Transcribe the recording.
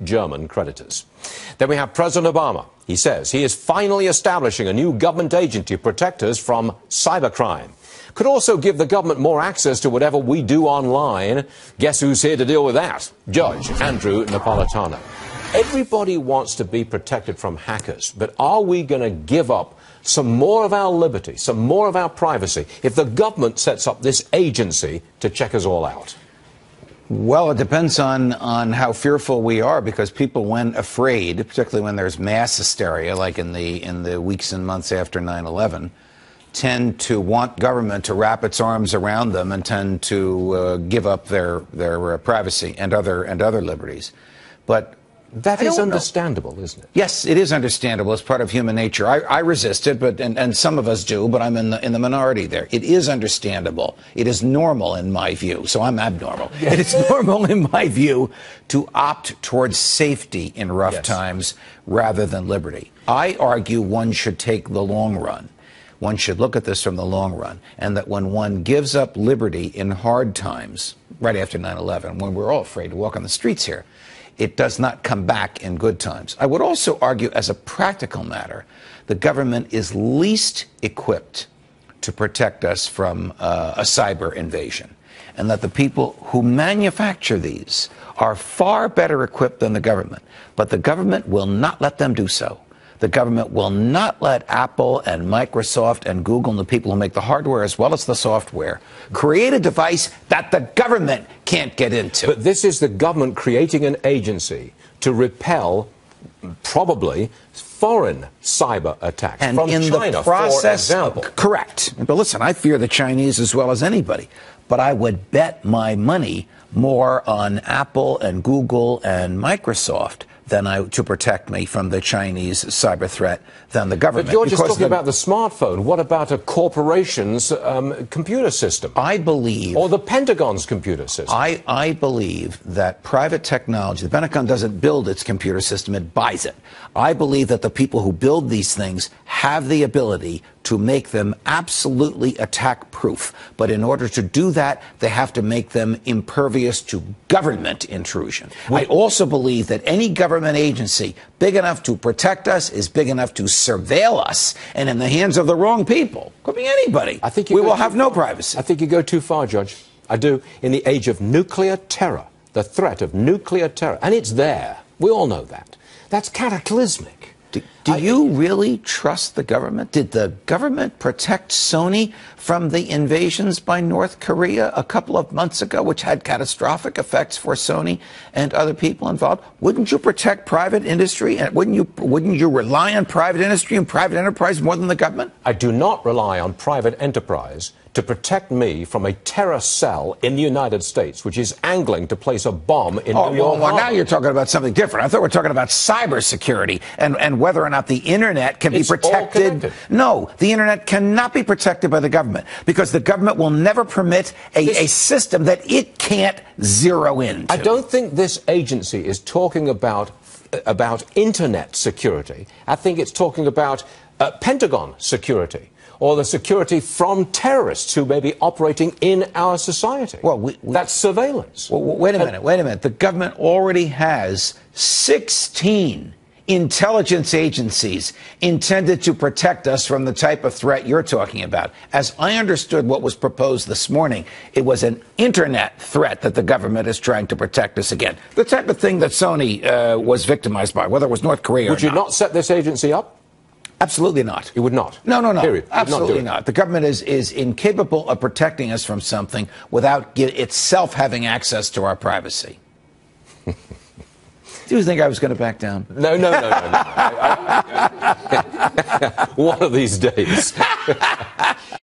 German creditors. Then we have President Obama. He says he is finally establishing a new government agency to protect us from cybercrime. Could also give the government more access to whatever we do online. Guess who's here to deal with that? Judge Andrew Napolitano. Everybody wants to be protected from hackers, but are we going to give up some more of our liberty, some more of our privacy, if the government sets up this agency to check us all out? Well, it depends on how fearful we are, because people, when afraid, particularly when there's mass hysteria, like in the weeks and months after 9/11, tend to want government to wrap its arms around them and tend to give up their privacy and other liberties. But that is understandable, isn't it? Yes, it is understandable. It's part of human nature. I resist it, and some of us do, but I'm in the minority there. It is understandable. It is normal in my view, so I'm abnormal. It is normal in my view to opt towards safety in rough times rather than liberty. I argue one should take the long run. One should look at this from the long run, and that when one gives up liberty in hard times, right after 9/11, when we're all afraid to walk on the streets here, it does not come back in good times. I would also argue, as a practical matter, the government is least equipped to protect us from a cyber invasion, and that the people who manufacture these are far better equipped than the government. But the government will not let them do so. The government will not let Apple and Microsoft and Google and the people who make the hardware as well as the software create a device that the government can't get into. But this is the government creating an agency to repel probably foreign cyber attacks and from in China, the process, for example. Correct. But listen, I fear the Chinese as well as anybody. But I would bet my money more on Apple and Google and Microsoft to protect me from the Chinese cyber threat than the government. But you're just talking about the smartphone. What about a corporation's computer system? I believe... Or the Pentagon's computer system? I believe that private technology, the Pentagon doesn't build its computer system, it buys it. I believe that the people who build these things have the ability to make them absolutely attack-proof. But in order to do that, they have to make them impervious to government intrusion. I also believe that any government agency big enough to protect us is big enough to surveil us, and in the hands of the wrong people, could be anybody, we will have no privacy. I think you go too far, Judge. I do. In the age of nuclear terror, the threat of nuclear terror, and it's there. We all know that. That's cataclysmic. Do you really trust the government? Did the government protect Sony from the invasions by North Korea a couple of months ago, which had catastrophic effects for Sony and other people involved? Wouldn't you protect private industry? And wouldn't you rely on private industry and private enterprise more than the government? I do not rely on private enterprise to protect me from a terror cell in the United States, which is angling to place a bomb in New York. Well, now you're talking about something different. I thought we were talking about cybersecurity and whether or not the Internet can be protected. No, the Internet cannot be protected by the government, because the government will never permit a system that it can't zero into. I don't think this agency is talking about Internet security. I think it's talking about Pentagon security, or the security from terrorists who may be operating in our society. Well, that's surveillance. Well, wait a minute. The government already has 16 intelligence agencies intended to protect us from the type of threat you're talking about. As I understood what was proposed this morning, it was an Internet threat that the government is trying to protect us against. The type of thing that Sony was victimized by, whether it was North Korea or not. Would you not set this agency up? Absolutely not. You would not? No. Period. Absolutely not. The government is incapable of protecting us from something without itself having access to our privacy. Do you think I was going to back down? No. One of these days.